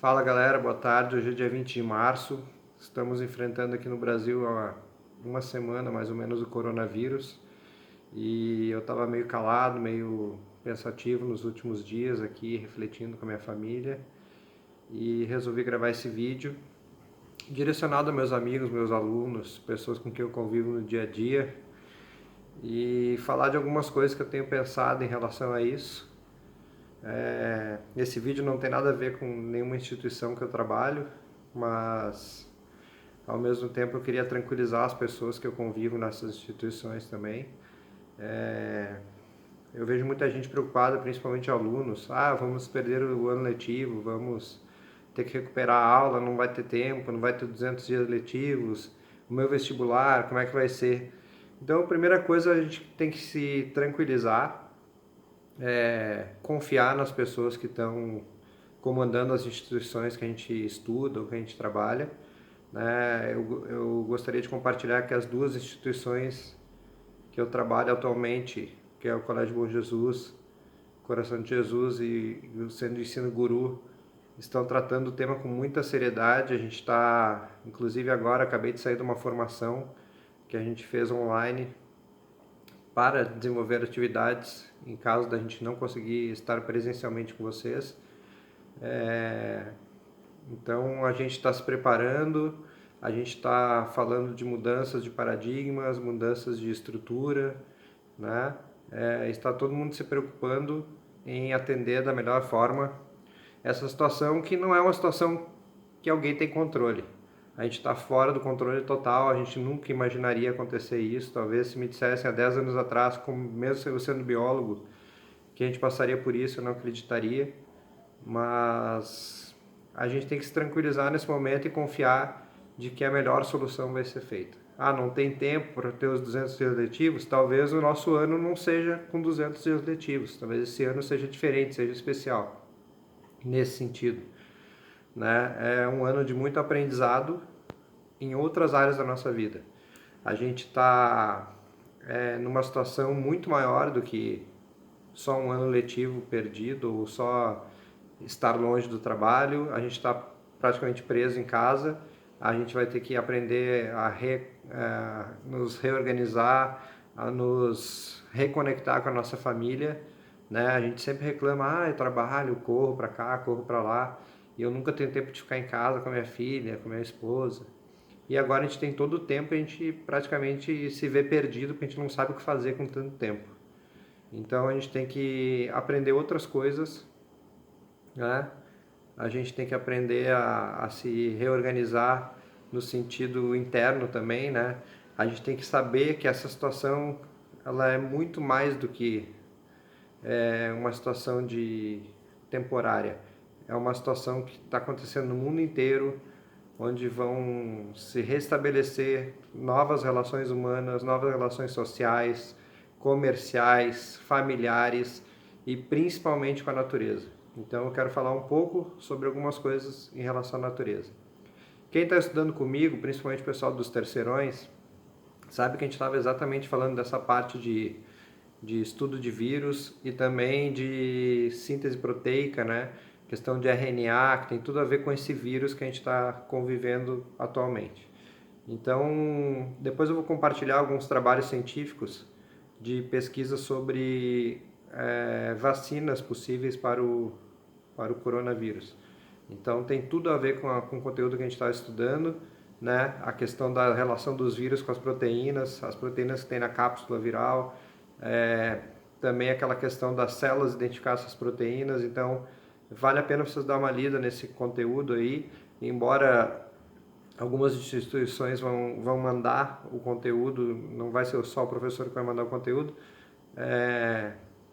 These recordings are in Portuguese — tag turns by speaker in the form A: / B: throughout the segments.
A: Fala galera, boa tarde. Hoje é dia 20 de março. Estamos enfrentando aqui no Brasil há uma semana mais ou menos o coronavírus e eu estava meio calado, meio pensativo nos últimos dias aqui, refletindo com a minha família e resolvi gravar esse vídeo direcionado a meus amigos, meus alunos, pessoas com quem eu convivo no dia a dia e falar de algumas coisas que eu tenho pensado em relação a isso. Esse vídeo não tem nada a ver com nenhuma instituição que eu trabalho, mas ao mesmo tempo eu queria tranquilizar as pessoas que eu convivo nessas instituições também. Eu vejo muita gente preocupada, principalmente alunos. Vamos perder o ano letivo, vamos ter que recuperar a aula, não vai ter tempo, não vai ter 200 dias letivos, o meu vestibular, como é que vai ser? Então, a primeira coisa, a gente tem que se tranquilizar, confiar nas pessoas que estão comandando as instituições que a gente estuda ou que a gente trabalha. Né? Eu gostaria de compartilhar que as duas instituições que eu trabalho atualmente, que é o Colégio Bom Jesus, Coração de Jesus e o Centro de Ensino Guru, estão tratando o tema com muita seriedade. A gente está, inclusive agora, acabei de sair de uma formação que a gente fez online para desenvolver atividades em caso da gente não conseguir estar presencialmente com vocês. Então a gente está se preparando, a gente está falando de mudanças de paradigmas, mudanças de estrutura, né? Está todo mundo se preocupando em atender da melhor forma essa situação, que não é uma situação que alguém tem controle. A gente está fora do controle total, a gente nunca imaginaria acontecer isso. Talvez se me dissessem há 10 anos atrás, mesmo eu sendo biólogo, que a gente passaria por isso, eu não acreditaria. Mas a gente tem que se tranquilizar nesse momento e confiar de que a melhor solução vai ser feita. Não tem tempo para ter os 200 dias letivos? Talvez o nosso ano não seja com 200 dias letivos. Talvez esse ano seja diferente, seja especial nesse sentido. Né? É um ano de muito aprendizado em outras áreas da nossa vida. A gente está numa situação muito maior do que só um ano letivo perdido ou só estar longe do trabalho. A gente está praticamente preso em casa. A gente vai ter que aprender a nos reorganizar, a nos reconectar com a nossa família. Né? A gente sempre reclama, eu trabalho, corro para cá, corro para lá, e eu nunca tenho tempo de ficar em casa com a minha filha, com a minha esposa. E agora a gente tem todo o tempo, a gente praticamente se vê perdido, porque a gente não sabe o que fazer com tanto tempo. Então a gente tem que aprender outras coisas, né? A gente tem que aprender a se reorganizar no sentido interno também, né? A gente tem que saber que essa situação ela é muito mais do que uma situação de temporária. É uma situação que está acontecendo no mundo inteiro, onde vão se restabelecer novas relações humanas, novas relações sociais, comerciais, familiares e principalmente com a natureza. Então eu quero falar um pouco sobre algumas coisas em relação à natureza. Quem está estudando comigo, principalmente o pessoal dos terceirões, sabe que a gente estava exatamente falando dessa parte de estudo de vírus e também de síntese proteica, né? Questão de RNA, que tem tudo a ver com esse vírus que a gente está convivendo atualmente. Então, depois eu vou compartilhar alguns trabalhos científicos de pesquisa sobre vacinas possíveis para o coronavírus. Então, tem tudo a ver com o conteúdo que a gente está estudando, né? A questão da relação dos vírus com as proteínas que tem na cápsula viral, também aquela questão das células identificar essas proteínas. Então, vale a pena vocês dar uma lida nesse conteúdo aí, embora algumas instituições vão mandar o conteúdo, não vai ser só o professor que vai mandar o conteúdo.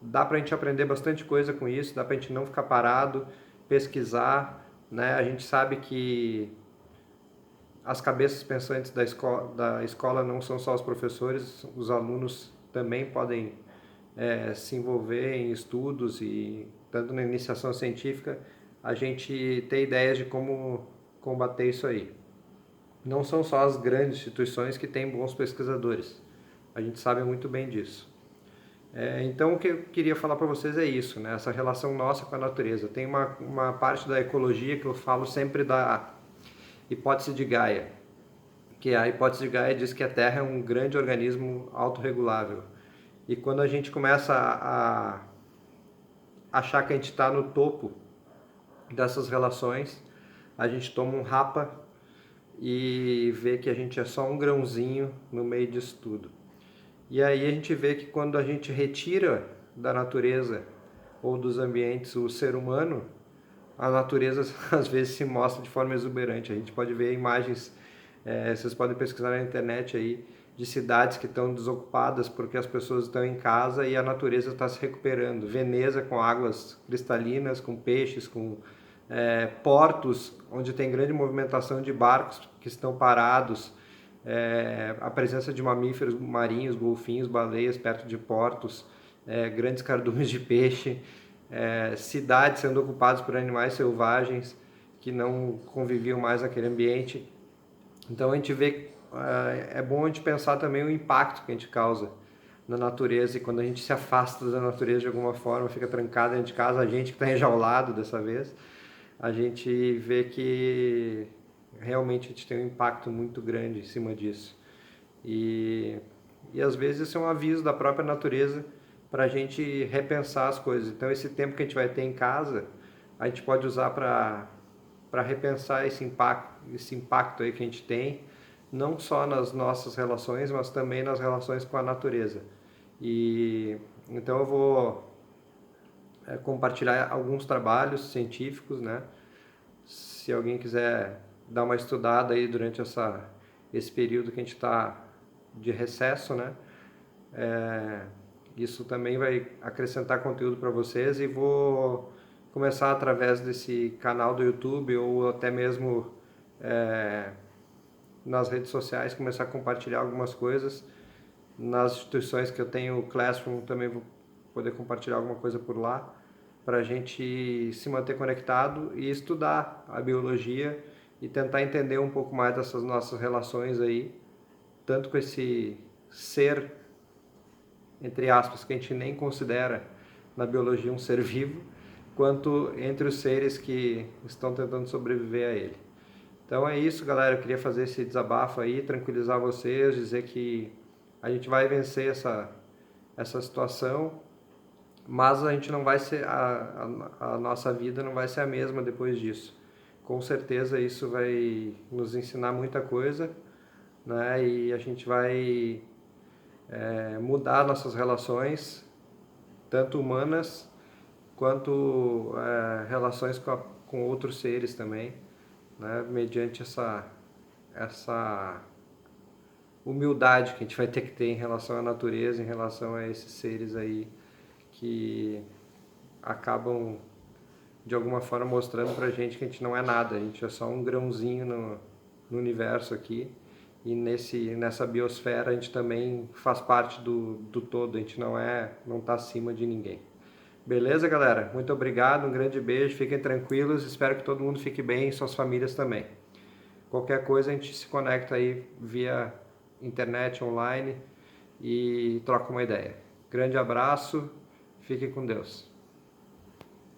A: Dá para a gente aprender bastante coisa com isso, dá para a gente não ficar parado, pesquisar, né? A gente sabe que as cabeças pensantes da escola não são só os professores, os alunos também podem se envolver em estudos e, tanto na iniciação científica, a gente ter ideias de como combater isso aí. Não são só as grandes instituições que têm bons pesquisadores, a gente sabe muito bem disso. Então, o que eu queria falar para vocês é isso, né? Essa relação nossa com a natureza. Tem uma parte da ecologia que eu falo sempre da hipótese de Gaia, que a hipótese de Gaia diz que a Terra é um grande organismo autorregulável. E quando a gente começa a achar que a gente está no topo dessas relações, a gente toma um rapa e vê que a gente é só um grãozinho no meio disso tudo. E aí a gente vê que quando a gente retira da natureza ou dos ambientes o ser humano, a natureza às vezes se mostra de forma exuberante. A gente pode ver imagens, vocês podem pesquisar na internet aí, de cidades que estão desocupadas porque as pessoas estão em casa e a natureza está se recuperando. Veneza com águas cristalinas, com peixes, com portos onde tem grande movimentação de barcos que estão parados, a presença de mamíferos marinhos, golfinhos, baleias perto de portos, grandes cardumes de peixe, cidades sendo ocupadas por animais selvagens que não conviviam mais naquele ambiente. Então a gente vê, é bom a gente pensar também o impacto que a gente causa na natureza, e quando a gente se afasta da natureza de alguma forma, fica trancado dentro de casa, a gente que está enjaulado dessa vez, a gente vê que realmente a gente tem um impacto muito grande em cima disso. E, e às vezes isso é um aviso da própria natureza para a gente repensar as coisas. Então esse tempo que a gente vai ter em casa, a gente pode usar para repensar esse impacto aí que a gente tem, não só nas nossas relações, mas também nas relações com a natureza. E então eu vou compartilhar alguns trabalhos científicos, né? Se alguém quiser dar uma estudada aí durante esse período que a gente está de recesso, né? Isso também vai acrescentar conteúdo para vocês, e vou começar através desse canal do YouTube ou até mesmo nas redes sociais, começar a compartilhar algumas coisas. Nas instituições que eu tenho, o Classroom, também vou poder compartilhar alguma coisa por lá, para a gente se manter conectado e estudar a biologia e tentar entender um pouco mais dessas nossas relações aí, tanto com esse ser, entre aspas, que a gente nem considera na biologia um ser vivo, quanto entre os seres que estão tentando sobreviver a ele. Então é isso, galera. Eu queria fazer esse desabafo aí, tranquilizar vocês, dizer que a gente vai vencer essa situação, mas a gente não vai ser, a nossa vida não vai ser a mesma depois disso. Com certeza isso vai nos ensinar muita coisa, né? E a gente vai mudar nossas relações, tanto humanas quanto relações com outros seres também, né? Mediante essa humildade que a gente vai ter que ter em relação à natureza, em relação a esses seres aí que acabam de alguma forma mostrando pra gente que a gente não é nada, a gente é só um grãozinho no universo aqui, e nessa biosfera a gente também faz parte do todo, a gente não tá acima de ninguém. Beleza, galera? Muito obrigado, um grande beijo, fiquem tranquilos, espero que todo mundo fique bem e suas famílias também. Qualquer coisa a gente se conecta aí via internet, online, e troca uma ideia. Grande abraço, fiquem com Deus.